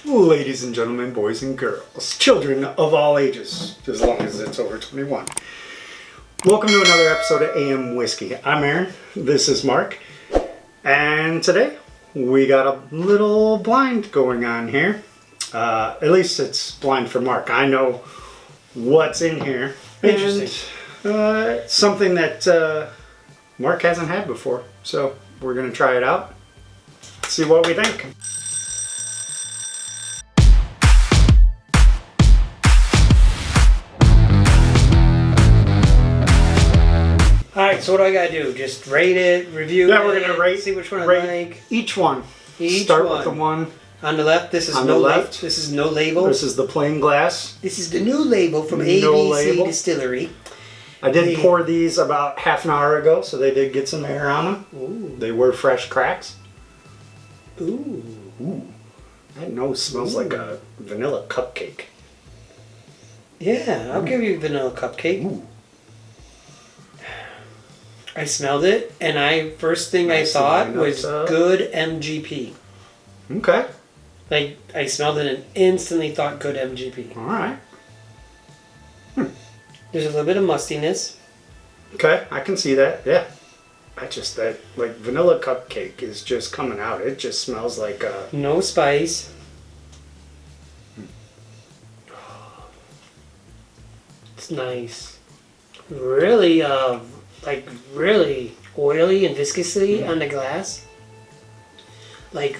Ladies and gentlemen, boys and girls, children of all ages, as long as it's over 21. Welcome to another episode of AM Whiskey. I'm Aaron, this is Mark, and today we got a little blind going on here. At least it's blind for Mark. I know what's in here. Interesting. And something that Mark hasn't had before. So we're going to try it out, see what we think. Alright, so what do I gotta do? Just rate it, review it? Yeah, we're going to rate, see which one I like. Each one. Each Start one. with the one On the left, this is on no the left. This is no label. This is the plain glass. This is the new label from No ABC label. Distillery. I did pour these about half an hour ago, so they did get some air on them. Ooh. They were fresh cracks. Ooh. Ooh. That nose smells like a vanilla cupcake. Yeah, I'll give you vanilla cupcake. Ooh. I smelled it, and first thing I Nice thought line was up top. good MGP. Okay. Like, I smelled it and instantly thought good MGP. All right. There's a little bit of mustiness. Okay, I can see that. Yeah. That like vanilla cupcake is just coming out. It just smells like No spice. It's nice. Really, really oily and viscously on the glass. Like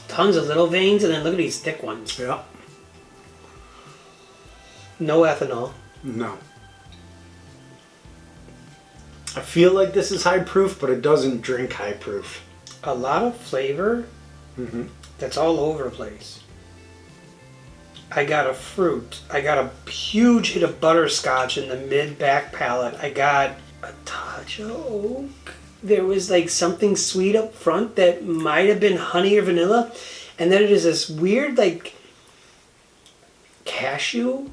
tons of little veins, and then look at these thick ones. Yeah. No ethanol. No. I feel like this is high proof, but it doesn't drink high proof. A lot of flavor. Mm-hmm. That's all over the place. I got a fruit. I got a huge hit of butterscotch in the mid-back palate. I got a touch of oak. There was like something sweet up front that might have been honey or vanilla. And then it is this weird like cashew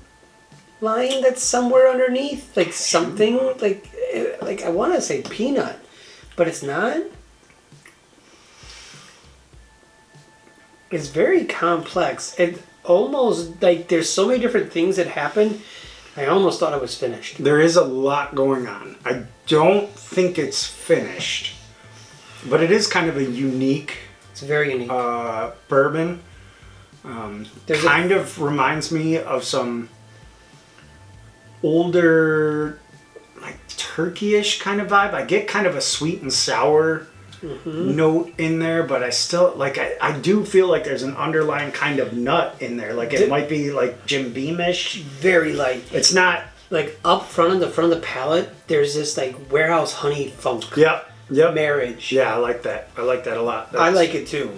line that's somewhere underneath. Like something like I want to say peanut, but it's not. It's very complex. It almost like there's so many different things that happen. I almost thought it was finished. There is a lot going on. I don't think it's finished, but it is kind of a unique It's very unique. bourbon. Kind of reminds me of some older, like Turkey-ish kind of vibe. I get kind of a sweet and sour note in there, but I still like. I do feel like there's an underlying kind of nut in there. Like it might be like Jim Beam-ish. Very light. It's not. Like up front on the front of the palate, there's this like warehouse honey funk. Yep. Marriage. Yeah, I like that. I like that a lot. I like it too.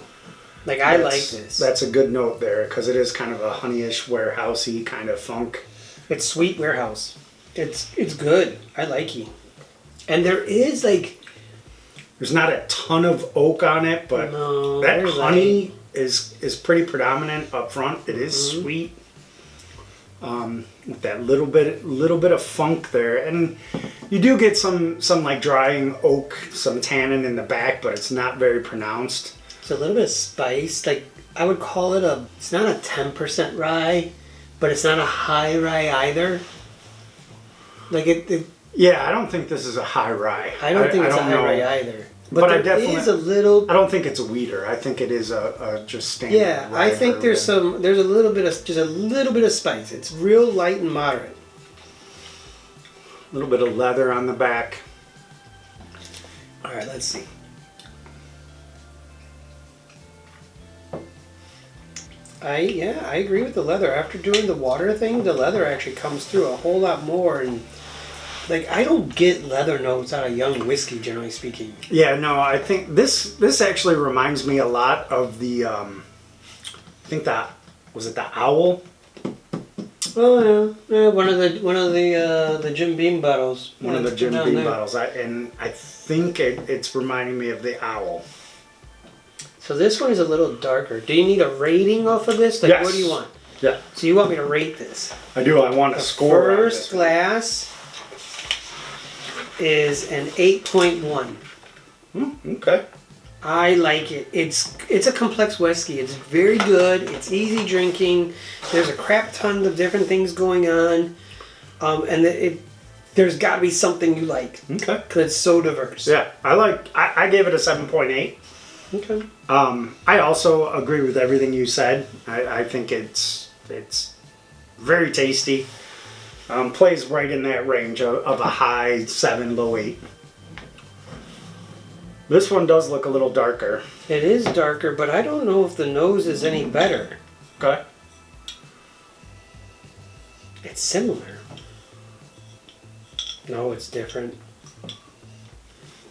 Like I like this. That's a good note there because it is kind of a honeyish, warehousey kind of funk. It's sweet warehouse. It's good. I like it. And there is like there's not a ton of oak on it, but that honey is pretty predominant up front. It is sweet. With that little bit of funk there, and you do get some like drying oak, some tannin in the back, but it's not very pronounced. It's a little bit of spice. Like I would call it it's not a 10% rye, but it's not a high rye either. Like Yeah, I don't think this is a high rye. I don't think it's a high rye either. But there I definitely is a little. I don't think it's a weeder. I think it is a just standard. Yeah, rye I think there's bourbon. a little bit of just a little bit of spice. It's real light and moderate. A little bit of leather on the back. All right, let's see. I agree with the leather. After doing the water thing, the leather actually comes through a whole lot more. And like I don't get leather notes out of young whiskey, generally speaking. Yeah, no, I think this actually reminds me a lot of the I think that was it the owl. Oh yeah, one of the Jim Beam bottles. One of the Jim Beam bottles. I think it's reminding me of the owl. So this one is a little darker. Do you need a rating off of this? Like, yes. What do you want? Yeah. So you want me to rate this? I do. I want a score. First glass is an 8.1. Okay. I like it. It's a complex whiskey. It's very good. It's easy drinking. There's a crap ton of different things going on, there's got to be something you like. Okay. Because it's so diverse. Yeah, I gave it a 7.8. Okay. I also agree with everything you said. I think it's very tasty. Plays right in that range of a high 7, low 8. This one does look a little darker. It is darker, but I don't know if the nose is any better. Okay. It's similar. No, it's different.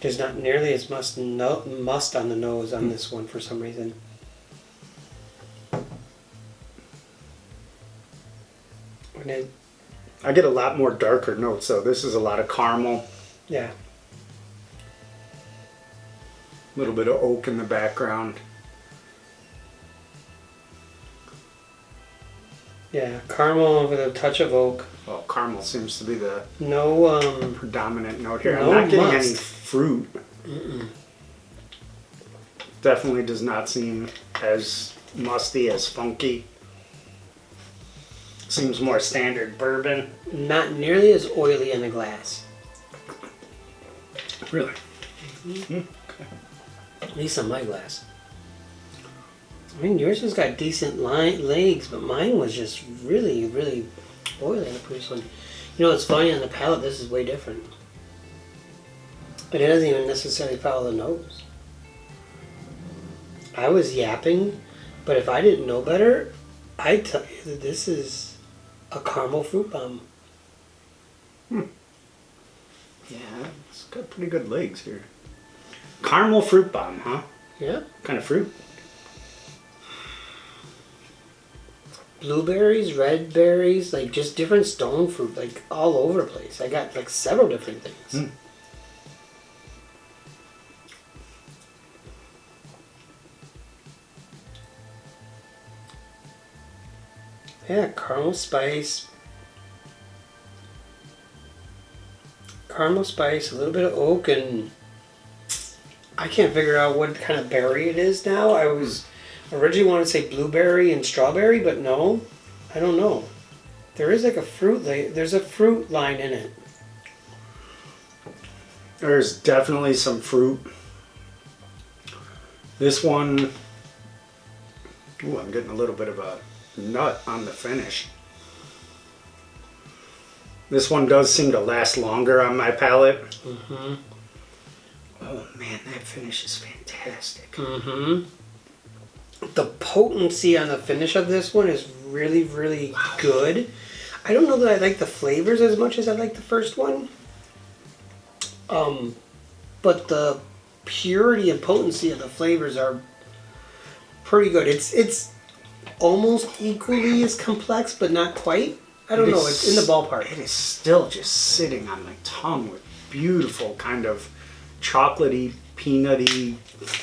There's not nearly as much must on the nose on this one for some reason. I get a lot more darker notes, though. This is a lot of caramel. Yeah. A little bit of oak in the background. Yeah, caramel with a touch of oak. Well, caramel seems to be the No, predominant note here. no I'm not getting must. any fruit. Definitely does not seem as musty, as funky. Seems more standard bourbon. not nearly as oily in the glass. Really? At least on my glass. I mean, yours has got decent legs, but mine was just really, really oily on the previous one. You know, it's funny, on the palate, this is way different. But it doesn't even necessarily follow the nose. I was yapping, but if I didn't know better, I'd tell you that this is a caramel fruit bomb. Yeah, it's got pretty good legs here. Caramel fruit bomb, huh? Yeah. What kind of fruit? Blueberries, red berries, like just different stone fruit, like all over the place. I got like several different things. Yeah, caramel spice, a little bit of oak, and I can't figure out what kind of berry it is now. I was originally wanted to say blueberry and strawberry, but no, I don't know. There is like a fruit, there's a fruit line in it. There's definitely some fruit. This one, ooh, I'm getting a little bit of a nut on the finish. This one does seem to last longer on my palate. Mm-hmm. Oh man, that finish is fantastic. Mm-hmm. The potency on the finish of this one is really, really good. I don't know that I like the flavors as much as I like the first one. But the purity and potency of the flavors are pretty good. It's almost equally as complex, but not quite. I don't know. It's in the ballpark. It is still just sitting on my tongue with beautiful kind of chocolatey, peanutty,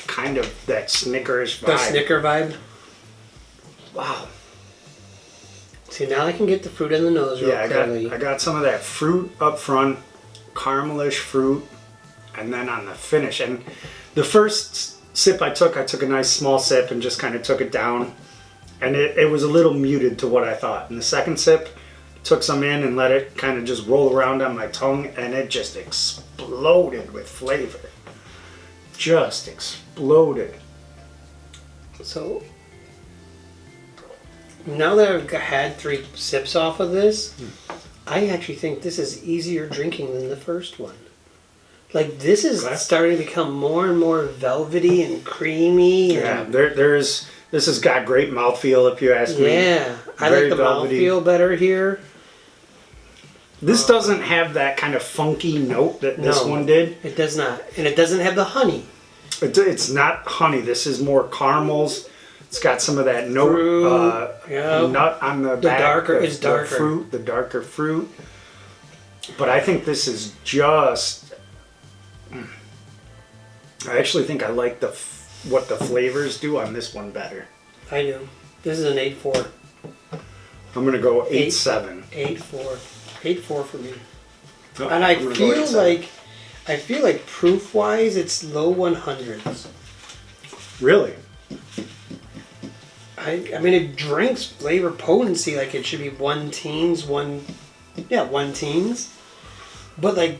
kind of that Snickerish vibe. The Snicker vibe. Wow. See, now I can get the fruit in the nose real clearly. I got some of that fruit up front, caramelish fruit, and then on the finish. And the first sip I took a nice small sip and just kind of took it down. And it was a little muted to what I thought. And the second sip, took some in and let it kind of just roll around on my tongue, and it just exploded with flavor. Just exploded. So, now that I've had 3 sips off of this, I actually think this is easier drinking than the first one. Like, this is starting to become more and more velvety and creamy. Yeah, this has got great mouthfeel, if you ask me. Yeah, I like the mouthfeel better here. This doesn't have that kind of funky note that this one did. It does not. And it doesn't have the honey. It's not honey. This is more caramels. It's got some of that note, nut on the back. The darker fruit. But I think this is just... I actually think I like what the flavors do on this one better. I do. This is an 8.4. I'm going to go 8.7. 8.4. 8.4 for me. Oh, and I feel like proof-wise, it's low 100s. Really? I mean, it drinks flavor potency like it should be one teens. But like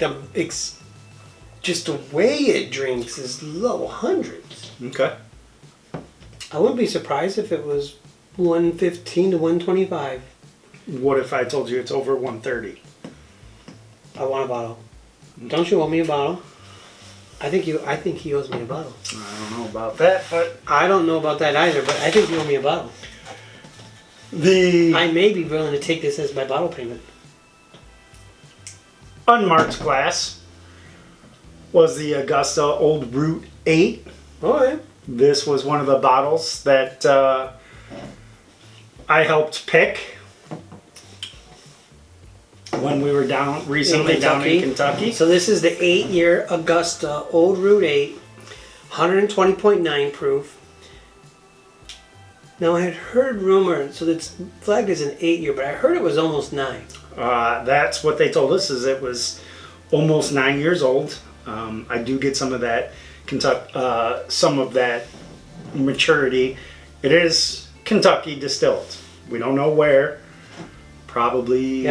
just the way it drinks is low hundreds. Okay. I wouldn't be surprised if it was 115 to 125. What if I told you it's over 130? I want a bottle. Don't you owe me a bottle? I think he owes me a bottle. I don't know about that, but I don't know about that either, but I think you owe me a bottle. the I may be willing to take this as my bottle payment. unmarked glass was the Augusta Old Root 8. Oh, yeah. This was one of the bottles that I helped pick when we were down recently down in Kentucky. So this is the 8-year Augusta Old Root 8, 120.9 proof. Now I had heard rumor, so it's flagged as an 8-year, but I heard it was almost 9. That's what they told us, is it was almost 9 years old. I do get some of that some of that maturity. It is Kentucky distilled. We don't know where. Probably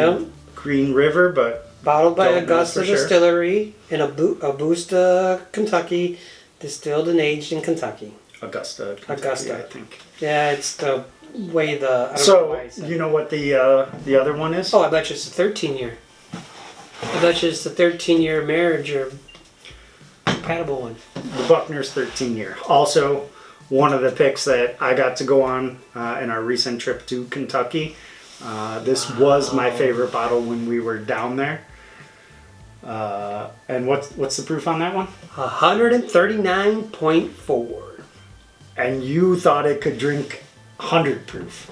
Green River, but Bottled by don't know Augusta for sure. Distillery in Augusta, Kentucky. Distilled and aged in Kentucky. Augusta, Kentucky, Augusta. I think. Yeah, it's the way the... I don't know So why I said you know what the other one is? Oh, I bet you it's a 13-year. I bet you it's the 13-year marriage or compatible one. The Buckner's 13 year. Also, one of the picks that I got to go on in our recent trip to Kentucky. This was my favorite bottle when we were down there. And what's the proof on that one? 139.4. And you thought it could drink 100 proof.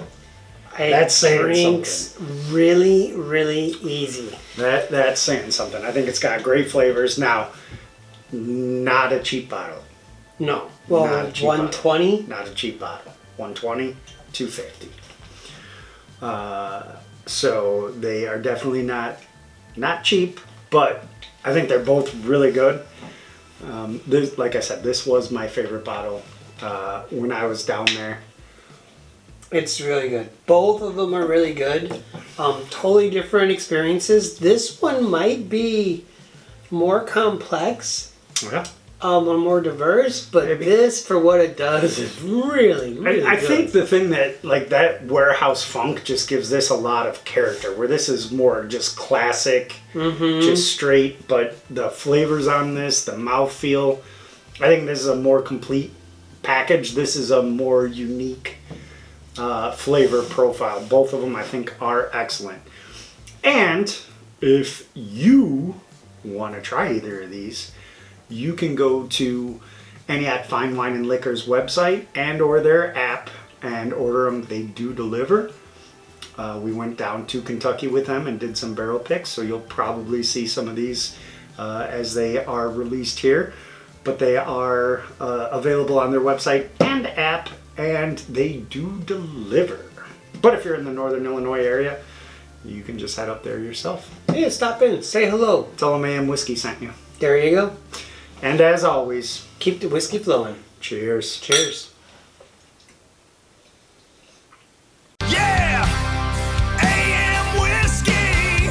That's saying drinks really, really easy. That's saying something. I think it's got great flavors. Now, not a cheap bottle. No. Well, Not a cheap 120. Not a cheap bottle. 120, 250. So they are definitely not cheap, but I think they're both really good. Like I said, this was my favorite bottle when I was down there. It's really good. Both of them are really good. Totally different experiences. This one might be more complex. Yeah. Or more diverse, but this, for what it does, is really, really I good. think the thing that warehouse funk just gives this a lot of character, where this is more just classic, just straight, but the flavors on this, the mouthfeel, I think this is a more complete package. This is a more unique flavor profile. Both of them, I think, are excellent. And if you want to try either of these, you can go to ENIAC Fine Wine and Liquor's website and or their app and order them. They do deliver. We went down to Kentucky with them and did some barrel picks, so you'll probably see some of these as they are released here. But they are available on their website and app, and they do deliver. But if you're in the Northern Illinois area, you can just head up there yourself. Yeah, stop in, say hello. Tell them AM Whiskey sent you. There you go. And as always, Keep the whiskey flowing. cheers. Cheers. Yeah! AM whiskey!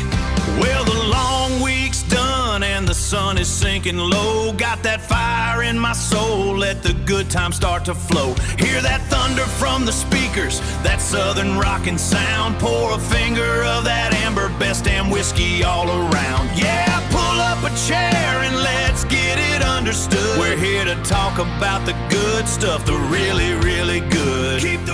Well, the long week's done and the sun is sinking low. Got that fire in my soul, let the good times start to flow. Hear that thunder from the speakers, that southern rockin' sound. Pour a finger of that amber, best damn whiskey all around. Yeah, pull up a chair and let's get it understood. We're here to talk about the good stuff, the really, really good. Keep the